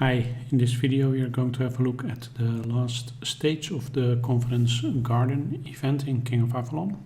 Hi, in this video we are going to have a look at the last stage of the Confidants Garden event in King of Avalon.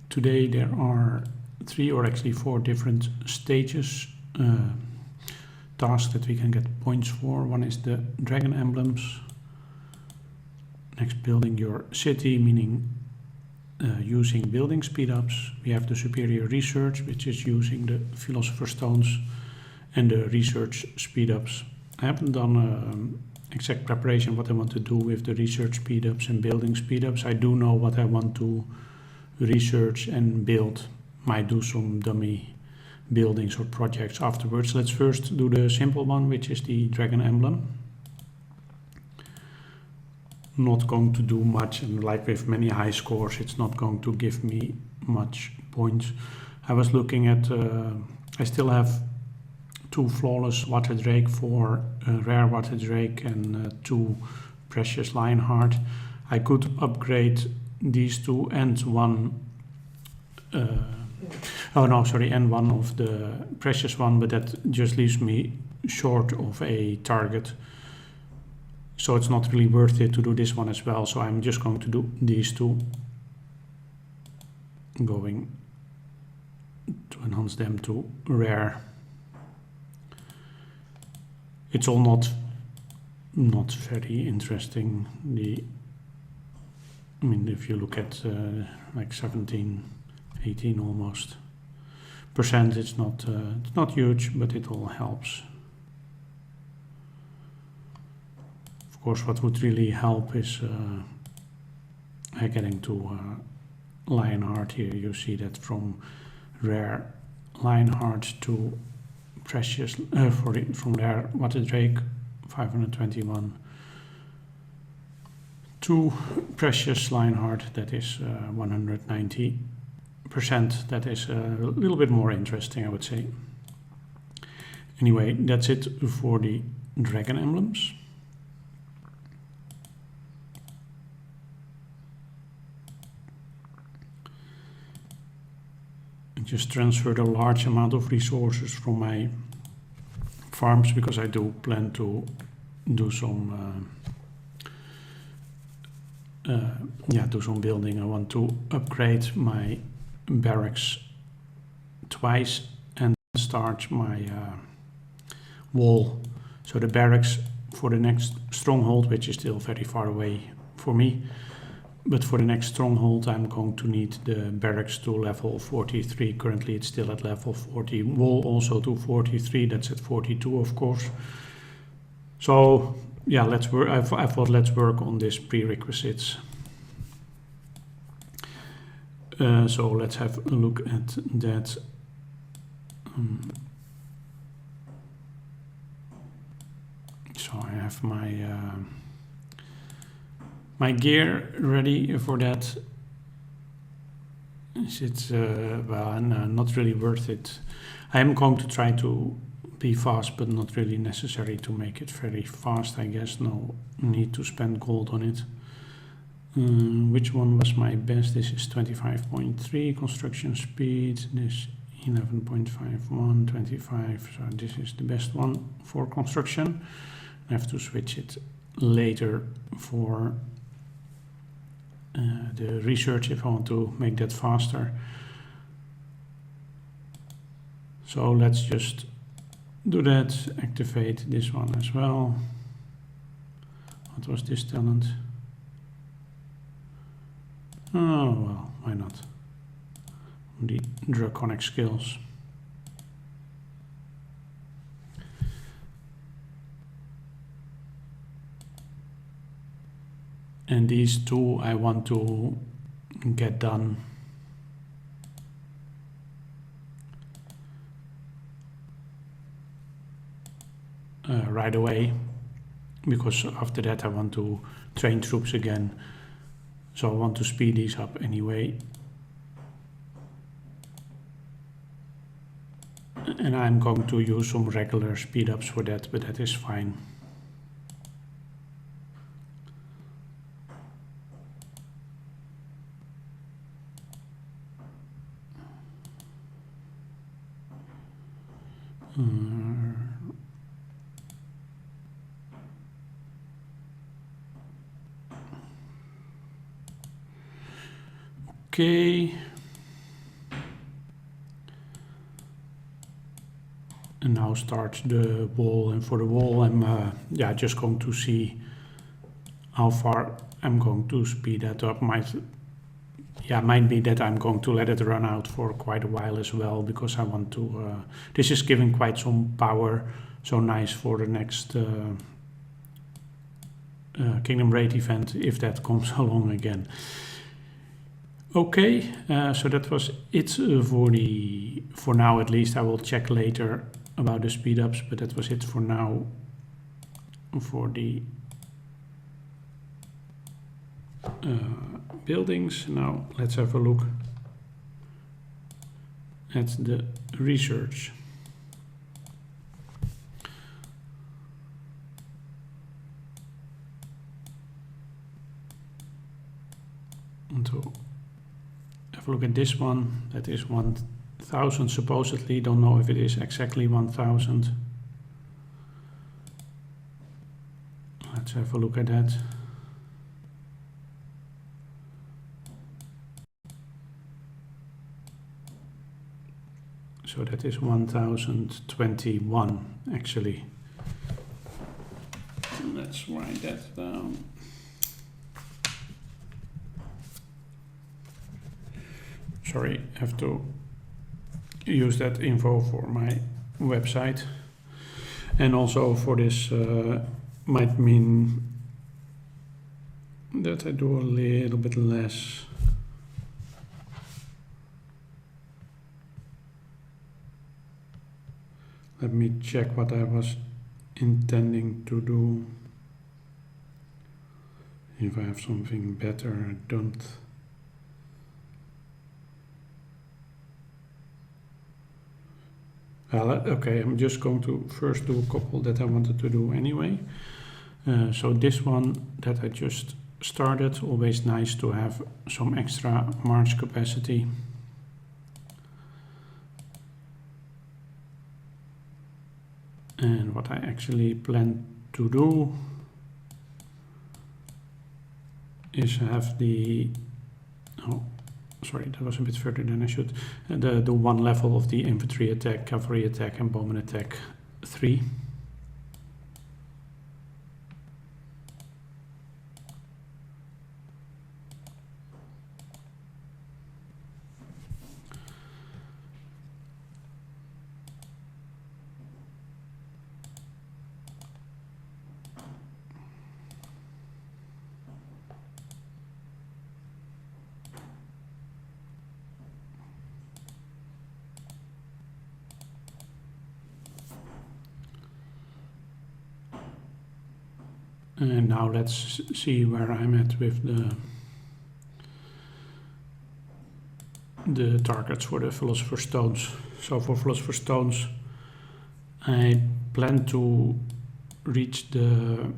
Today there are 3 or actually 4 different stages, tasks that we can get points for. One is the dragon emblems, next building your city, meaning using building speed-ups. We have the superior research, which is using the philosopher's stones, and the research speed-ups. I haven't done exact preparation what I want to do with the research speed-ups and building speed-ups. I do know what I want to research and build. Might do some dummy buildings or projects afterwards. Let's first do the simple one, which is the dragon emblem. Not going to do much, and like with many high scores, it's not going to give me much points. I was looking at, I still have 2 flawless water drake, 4 rare water drake, and 2 precious lionheart. I could upgrade these 2 and one and one of the precious one, but that just leaves me short of a target, so it's not really worth it to do this one as well. So I'm just going to do these 2, going to enhance them to rare. It's all not very interesting. I mean, if you look at like 17, 18 almost %, it's not huge, but it all helps. Of course, what would really help is getting to lionheart here. You see that from rare lionheart to precious from rare water drake 521 to precious lionheart, that is 190%. That is a little bit more interesting, I would say. Anyway, that's it for the dragon emblems. Just transferred a large amount of resources from my farms, because I do plan to do some building. I want to upgrade my barracks twice and start my wall. So the barracks for the next stronghold, which is still very far away for me, but for the next stronghold I'm going to need the barracks to level 43. Currently it's still at level 40. Wall also to 43, that's at 42 of course. So yeah, let's work. I thought let's work on this prerequisites. So let's have a look at that. So I have my gear ready for that. Is it well, no, not really worth it. I am going to try to be fast, but not really necessary to make it very fast, I guess. No need to spend gold on it. Which one was my best? This is 25.3 construction speed, this 11.51, 25, so this is the best one for construction. I have to switch it later for the research if I want to make that faster. So let's just do that, activate this one as well. What was this talent? Oh well, why not? The draconic skills. And these 2 I want to get done right away, because after that I want to train troops again. So I want to speed these up anyway. And I'm going to use some regular speed ups for that, but that is fine. Okay. And now start the wall, and for the wall I'm just going to see how far I'm going to speed that up. Might be that I'm going to let it run out for quite a while as well, because I want to, this is giving quite some power, so nice for the next Kingdom Raid event, if that comes along again. Okay, so that was it for now at least. I will check later about the speed ups, but that was it for now for the buildings. Now let's have a look at the research. And so have a look at this one. That is 1000 supposedly. Don't know if it is exactly 1000. Let's have a look at that. So that is 1021 actually. Let's write that down. Sorry, I have to use that info for my website. And also for this might mean that I do a little bit less. Let me check what I was intending to do. If I have something better, I don't. Okay, I'm just going to first do a couple that I wanted to do anyway. So this one that I just started, always nice to have some extra march capacity. And what I actually plan to do is have the, sorry, that was a bit further than I should. The one level of the infantry attack, cavalry attack, and bowman attack 3. And now let's see where I'm at with the targets for the Philosopher's Stones. So for Philosopher's Stones, I plan to reach the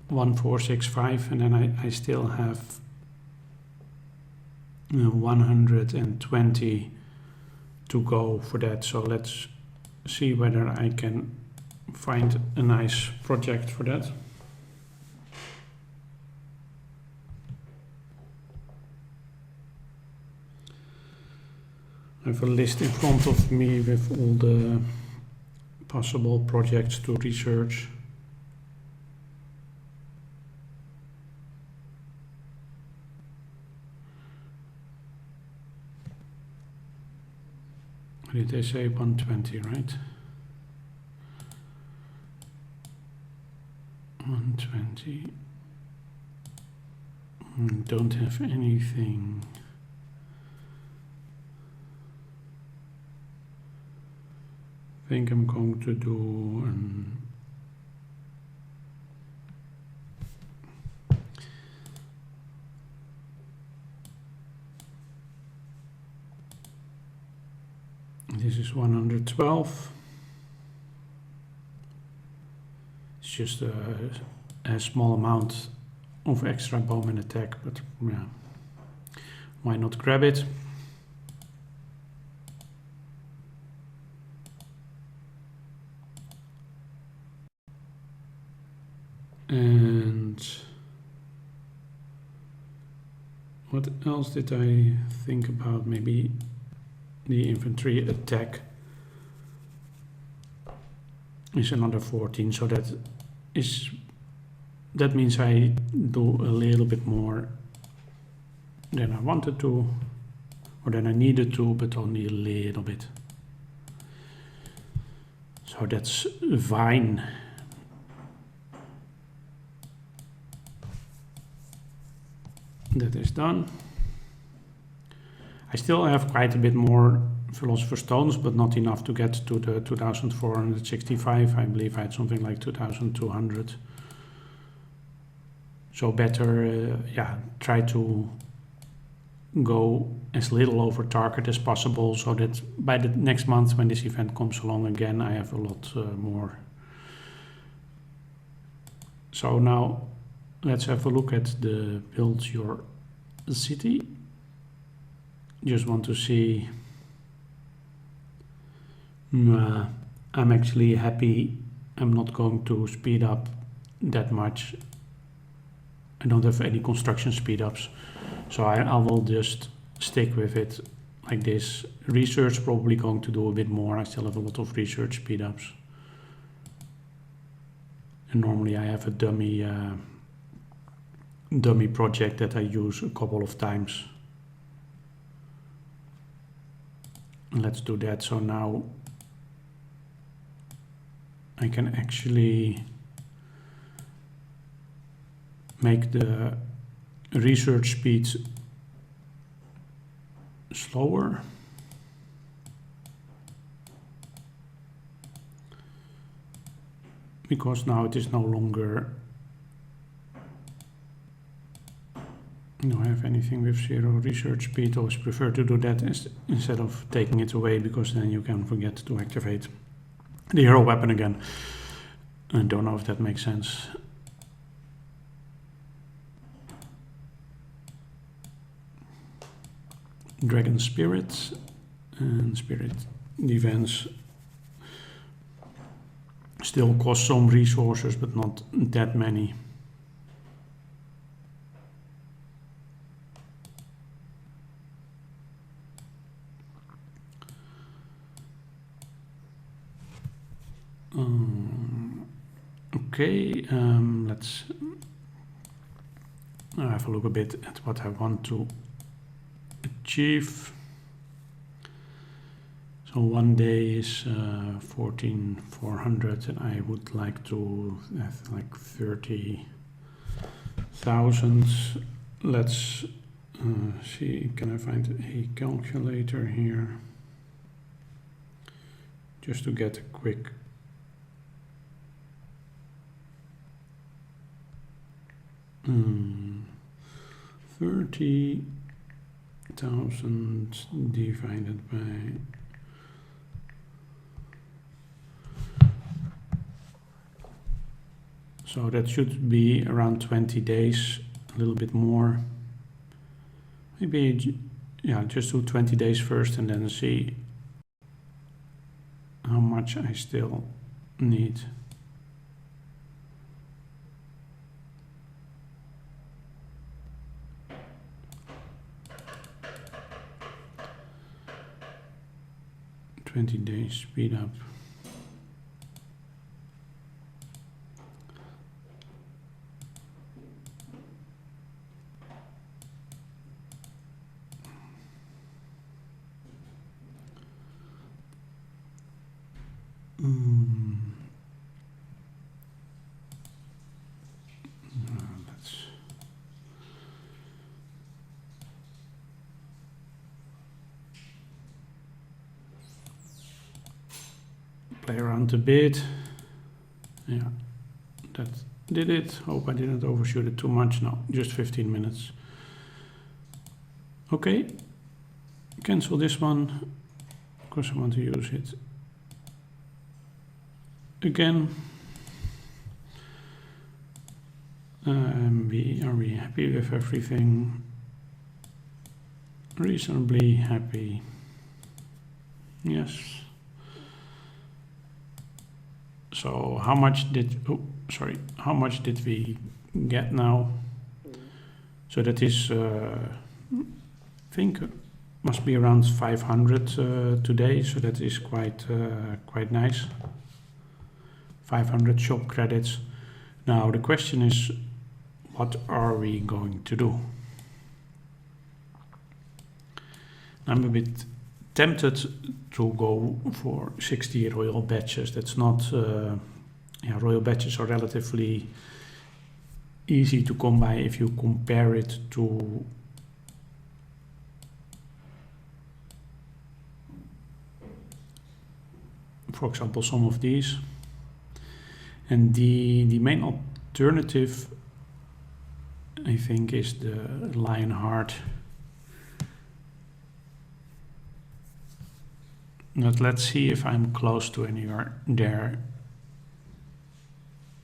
1465, and then I still have 120 to go for that. So let's see whether I can find a nice project for that. I have a list in front of me with all the possible projects to research. Did they say 120, right? 120. Don't have anything. I think I'm going to do this is 112. It's just a small amount of extra bowman attack, but yeah, why not grab it? And What else did I think about? Maybe the infantry attack is another 14, so that means I do a little bit more than I wanted to, or than I needed to, but only a little bit. So that's fine. That is done. I still have quite a bit more Philosopher's Stones, but not enough to get to the 2465. I believe I had something like 2200. So better, try to go as little over target as possible, so that by the next month when this event comes along again, I have a lot more. So now let's have a look at the build your city. Just want to see. I'm actually happy. I'm not going to speed up that much. I don't have any construction speed ups, so I will just stick with it like this. Research probably going to do a bit more. I still have a lot of research speed ups, and normally I have a dummy project that I use a couple of times. Let's do that. So now I can actually make the research speed slower. Because now it is no longer, I don't have anything with 0 research speed. I always prefer to do that instead of taking it away, because then you can forget to activate the hero weapon again. I don't know if that makes sense. Dragon Spirit and Spirit Defense still cost some resources, but not that many. Okay, let's have a look a bit at what I want to achieve. So one day is 14,400, and I would like to have like 30,000. Let's see, can I find a calculator here? Just to get a quick 30,000 divided by so that should be around 20 days, a little bit more. Maybe, yeah, just do 20 days first and then see how much I still need. Days speed up. Let's play around a bit. Yeah, that did it. Hope I didn't overshoot it too much. No, just 15 minutes. Okay, cancel this one because I want to use it again. Are we happy with everything? Reasonably happy. Yes. So how much did how much did we get now? So that is think must be around 500 today, so that is quite nice. 500 shop credits. Now the question is, what are we going to do? I'm a bit tempted to go for 60 royal badges. That's not, royal badges are relatively easy to come by if you compare it to for example some of these. And the main alternative I think is the Lionheart. But let's see if I'm close to anywhere there.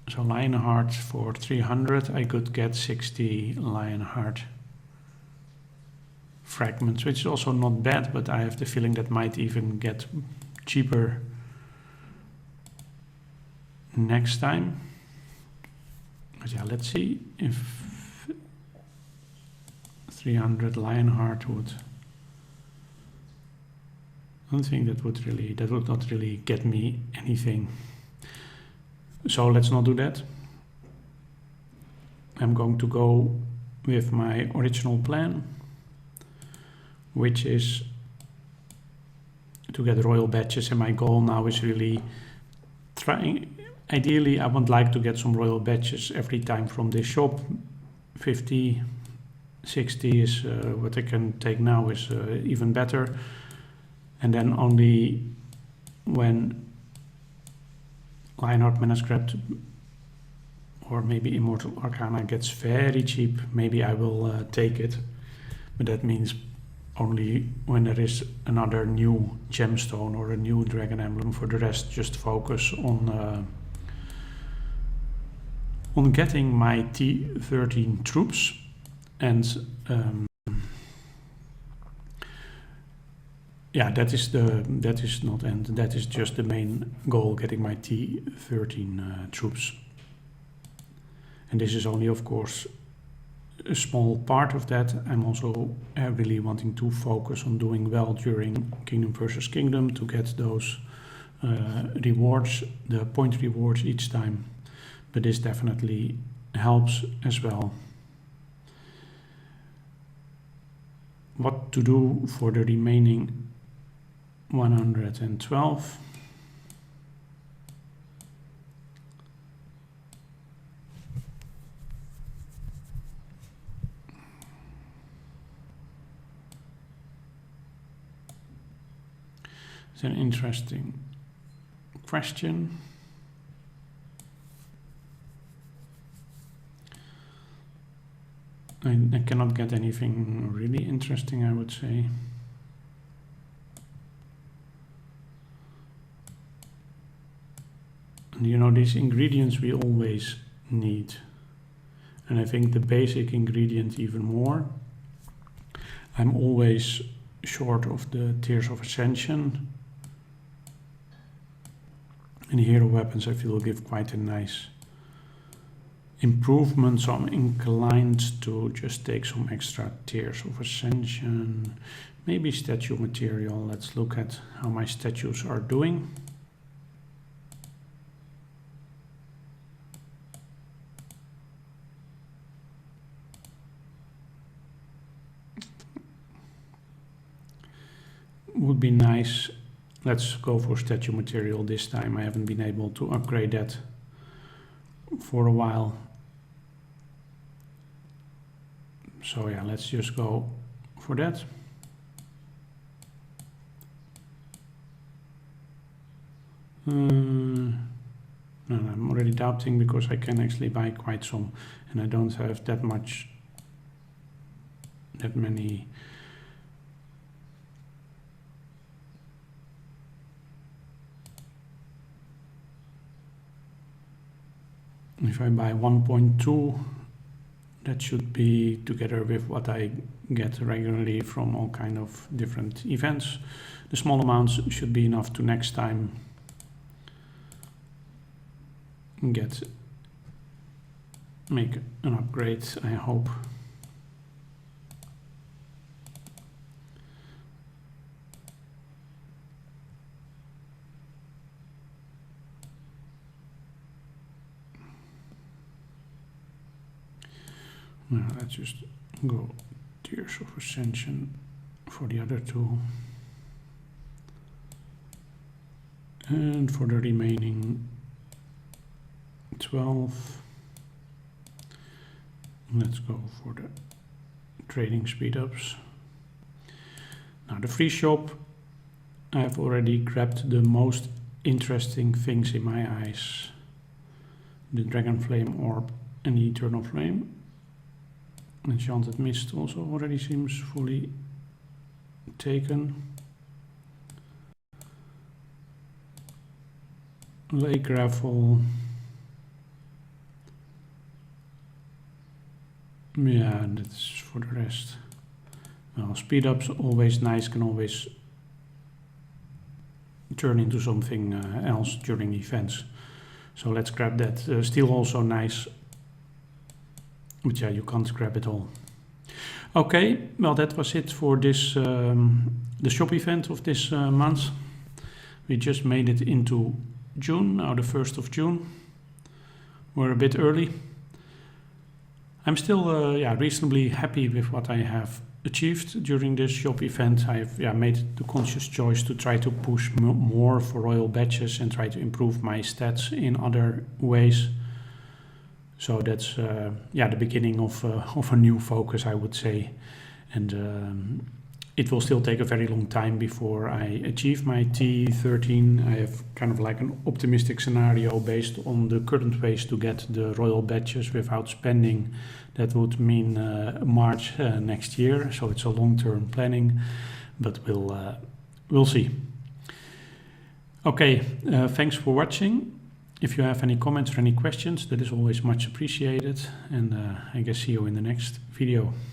So Lionheart for 300, I could get 60 Lionheart fragments, which is also not bad, but I have the feeling that might even get cheaper next time. But yeah, let's see if 300 Lionheart would. I don't think that would not really get me anything. So let's not do that. I'm going to go with my original plan, which is to get royal badges, and my goal now is really trying. Ideally, I would like to get some royal badges every time from this shop. 50, 60 is what I can take now is even better. And then only when Lionheart Manuscript or maybe Immortal Arcana gets very cheap, maybe I will take it. But that means only when there is another new gemstone or a new dragon emblem. For the rest, just focus on getting my T13 troops, and yeah, that is just the main goal, getting my T13 troops. And this is only, of course, a small part of that. I'm also really wanting to focus on doing well during Kingdom versus Kingdom to get those rewards, the point rewards each time. But this definitely helps as well. What to do for the remaining 112? It's an interesting question. I cannot get anything really interesting, I would say. And you know, these ingredients we always need. And I think the basic ingredient even more. I'm always short of the Tears of Ascension. And hero weapons I feel will give quite a nice improvement, so I'm inclined to just take some extra Tears of Ascension, maybe statue material. Let's look at how my statues are doing. Would be nice. Let's go for statue material this time. I haven't been able to upgrade that for a while. So yeah, let's just go for that. No, I'm already doubting because I can actually buy quite some, and I don't have that many. If I buy 1.2, that should be together with what I get regularly from all kind of different events. The small amounts should be enough to next time make an upgrade, I hope. Now let's just go Tears of Ascension for the other two. And for the remaining 12, let's go for the trading speed ups. Now the free shop, I've already grabbed the most interesting things in my eyes. The Dragon Flame Orb and the Eternal Flame. Enchanted Mist also already seems fully taken. Lake Gravel. Yeah, that's for the rest. Well, speed ups always nice, can always turn into something else during events. So let's grab that. Still also nice. But yeah, you can't grab it all. Okay, well that was it for this the shop event of this month. We just made it into June, now the 1st of June. We're a bit early. I'm still reasonably happy with what I have achieved during this shop event. I've made the conscious choice to try to push more for royal badges and try to improve my stats in other ways. So that's the beginning of a new focus, I would say. And it will still take a very long time before I achieve my T13. I have kind of like an optimistic scenario based on the current ways to get the royal badges without spending. That would mean March next year. So it's a long-term planning, but we'll see. Okay, thanks for watching. If you have any comments or any questions, that is always much appreciated. And I guess see you in the next video.